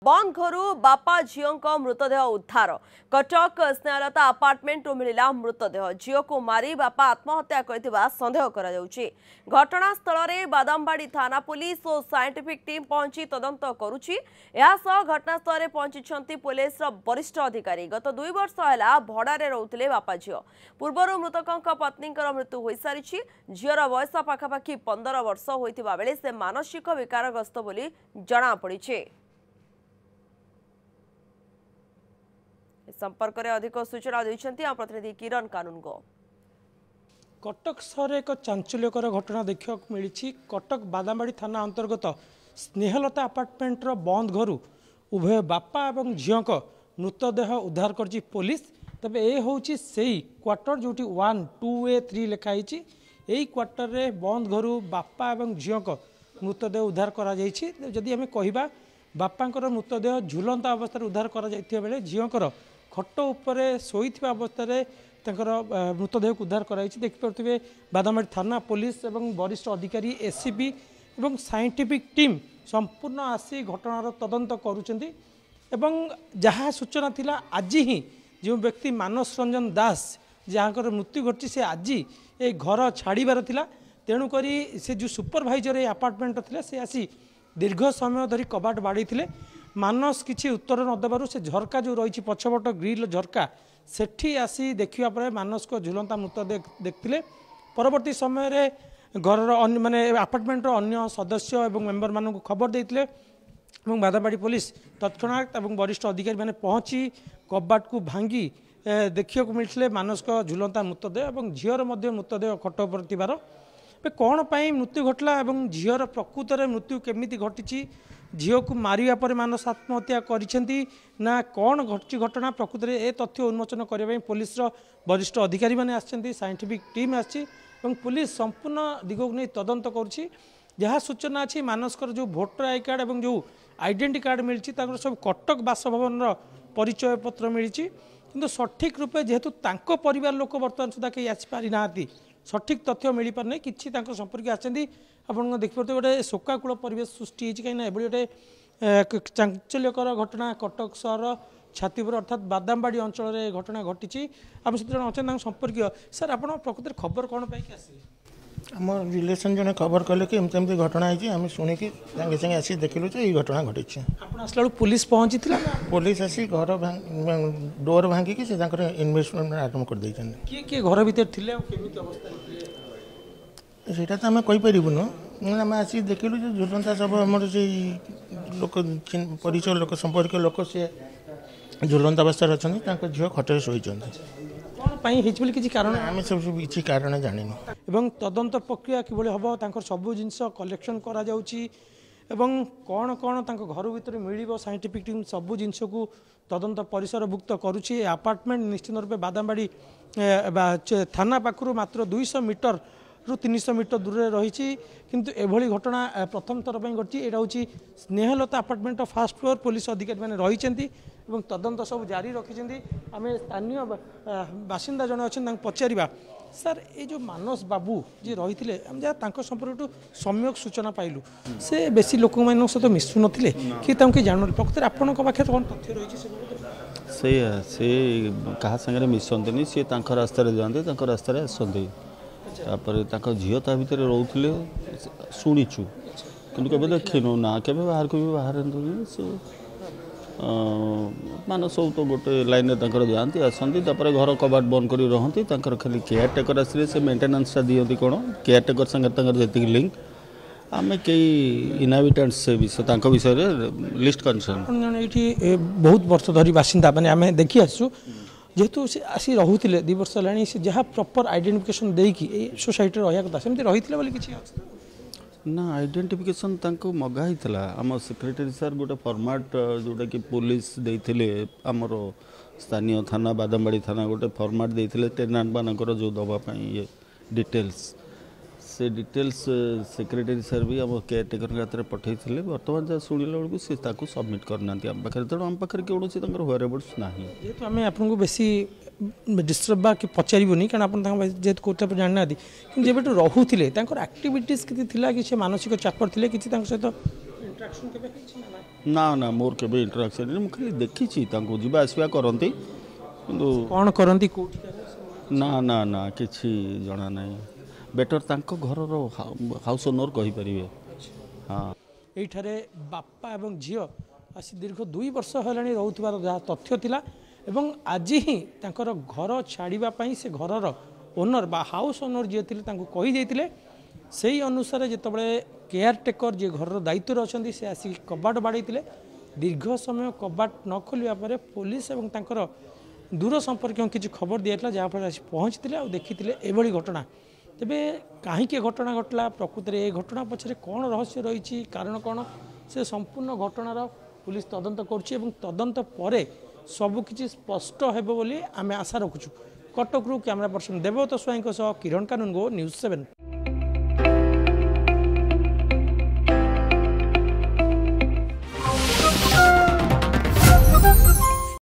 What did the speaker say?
बंद घर बापा झीओं मृतदेह उद्धार कटक स्नेहलता आपार्टमेंट मिला मृतदेह झीओ को मारी बापा आत्महत्या करथिबा संदेह करा जाउछि। घटनास्थल में बादामबाड़ी थाना पुलिस और साइंटिफिक टीम पहुंची तदंत करुछि। घटनास्थल में पहुंची पुलिस वरिष्ठ अधिकारी। गत 2 वर्ष है भड़े रोते बापा झीओ। पूर्व मृतकों पत्नी मृत्यु हो सारी। झीओर बयस पाखापाखि 15 वर्ष होइतिबा बेले से मानसिक विकारग्रस्त बोली जना पड़ी। संपर्क में अधिक सूचना देइछन्ति आ प्रतिनिधि किरण कानूनगो। कटक सहर एक चांचल्यकर घटना देखा मिली। कटक बादामबाड़ी थाना अंतर्गत स्नेहलता आपार्टमेंटर बंद घर उभय बापा और झीओं मृतदेह उद्धार कर पुलिस। तबे ए होची सेही क्वार्टर जोटी 1, 2A, 3 लिखाई। यही क्वार्टर रे बंद घर बापा और झीओं मृतदेह उद्धार करा जायछि। जदि हमें कहबा बापांकर मृतदेह झुलंता अवस्था उद्धार करा जायथिया बेले झीओंकर खट उपरे शोइथिबा अवस्था मृतदेह को उद्धार कराई। देखिपे बादामबाड़ी थाना पुलिस और वरिष्ठ अधिकारी एसीपी और साइंटिफिक टीम संपूर्ण आसी घटनार तदंत करुछंती। जहाँ सूचना थिला आज ही जो व्यक्ति मानस रंजन दास जहाँकर मृत्यु घटी से आज ये घर छाड़बार थिला। तेणुक से जो सुपरभाइजर ये आपार्टमेंट थिला से आसी दीर्घ समय धरी कबाट बाड़ी थे। मानस किसी उत्तर न देवु से झरका जो रही पछपट ग्रिल झरका सेठी आसी देखा पर मानस को झुलंता मृतदेह देखते। परवर्ती समय रे घर माने आपार्टमेंटर अन्य सदस्य और मेंबर मानक खबर देते। बादामबाड़ी पुलिस तत्क्षणात और वरिष्ठ अधिकारी मैंने पहुंची कबाट को भांगी देखा मिलते मानस को झुलंता मृतदेह और झीओर मृतदेह खट पर कौन पाई मृत्यु घटला और झीओर प्रकृत में मृत्यु केमिति घटी झीओ को मारिया पर मानस आत्महत्या करिसेंती ना कौन घटी घटना प्रकृत में ए तथ्य उन्मोचन करने पुलिस वरिष्ठ अधिकारी माने आछंती। साइंटिफिक टीम आछि पुलिस संपूर्ण दिग को नहीं तदंत करुछि। जहाँ सूचना अच्छी मानसकर जो भोटर आई कार्ड और जो आइडेंटिटी कार्ड मिली सब कटक बासभवन परिचय पत्र मिली। किंतु सठिक रूपे जेहेतु तांको परिवार लोक बर्तमान सुधा कहीं आसीपारी ना सठिक तथ्य मिल पार ना कि संपर्क आछंती। आपन देखिपते गोटे शोकाकूल परिवेश सृष्टि होती कहीं गोटे चांचल्यकर घटना कटक सहर छातीपुर अर्थात बादामबाड़ी अंचल घटना घटी। आम सहित जन अच्छा संपर्क सर आप प्रकृत खबर कौन पाई आम रिलेसन जन खबर कले कि एमती घटना है आम शुणिकी सागे सागे आसी देखिलु ये घटना घटी। आसला पुलिस पहुंची पुलिस आसी घर डोर भांगिकी इन्वेस्टमेंट आरम्भ कर किए किए घर भीतर सेटा तो आम कहीपरूँ आम आसी देखिलु झुलंता सब आम से लोक परिचय लोक संपर्क लोक सी झुलंता अवस्था अच्छा झील खटे शोई किसी कारण आम सब किसी कारण जान तदंत प्रक्रिया किभली हम सबू जिनस कलेक्शन करा कौन कौन घर भीतर मिल साइंटिफिक टीम सबू जिनस को तदंत परिसरभुक्त करुच्ची। आपार्टमेंट निश्चित रूप बादामबाड़ी थाना पाखु मात्र 200 मीटर रु 300 मीटर दूर रही। किंतु एभली घटना प्रथम थर पर घटी। यहाँ हूँ Snehlata apartment first floor police अधिकारी मैंने रही तदंत सब जारी रखिंट। आम स्थानीय बासिंदा जन अच्छा पचारा सर ये जो मानस बाबू जी रही थे जहाँ संपर्क सम्यक सूचना पाइलु से बेसी लोक मान सहित मिसु नथिले कि जानू प्रकृत आपण पाखे कौन तथ्य रही से क्या सागर मिसंती सी रास्ता जाते रास्ता आसती झील ता भर रोते शुणीचु कि केवे देखनु ना के बाहर को भी बाहर से मानस तो गोटे लाइन में जाती आसती घर कबाट बंद कर रहती खाली केयर टेकर आसे से मेन्टेनान्सटा दिखती कौन केयर टेकर सागर जी लिंक आम कई इनहाबिटेंट्स से विषय लिस्ट कंसर्न ये बहुत वर्ष धरी बासिंदा मैंने आम देखी आसु जेहेतु से आसी रोते 2 वर्ष है जहाँ प्रॉपर आइडेंटिफिकेशन देकी सोसाइटी रहा कथा सेमती रही किसी ना आइडेंटिफिकेशन तांको मगा ही आम सेक्रेटरी सर गोटे फॉर्मेट जोटा कि पुलिस देइथिले आमर स्थानीय थाना बादामबाड़ी थाना गोटे फॉर्मेट देइथिले टेनांट मानकर जो दवाई ये डिटेल्स से डिटेल्स सेक्रेटरी सर भी आम केयरटेकर हाथ में पठे बर्तमान जहाँ शुणिला बेलू सी सबमिट करना आम पाखे तेणु आम पाखे कौन वेरेबल्स ना जेहेतु आम आपको बेसी डिस्टर्ब कि पचारूनी कारण जेहतु कौन जाना कि जब रोते आक्टिविटीज कि मानसिक चापर थे कि सहित इंटराक्शन ना ना मोर केबे इंटराक्शन नहीं खाली देखी जावा आसवा करती किंतु कौन करती ना ना ना किसी जना ना बेटर तांको घर हाउस ओनर कहि परिबे। हाँ ये बापा एवं झील आसी दीर्घ 2 वर्ष है रोथुवा जहाँ तथ्य थिला एवं आज ही तांकर घर छाड़ापी से घर ओनर बा हाउस ओनर जी थे कही जाते से अनुसार जितेबाला केयारटेकर जी घर दायित्व अच्छा से आसिक कबाट बाड़े दीर्घ समय कबाट न खोलिया पर पुलिस एवं तांकर दूर संपर्क किसी खबर दिया जहाँफल आसी पहुँची और देखी एभली घटना तेबे कहीं घटना घटला प्रकृत में ये घटना पछरे कौन रहस्य रही कारण कौन से संपूर्ण घटनार पुलिस तदंत करुच्ची तदंत पर सबकि स्पष्ट हेबो बोली आमे आशा रखुचु। कटक कैमरा पर्सन देवत स्वाई किरण कानून गो न्यूज़ 7।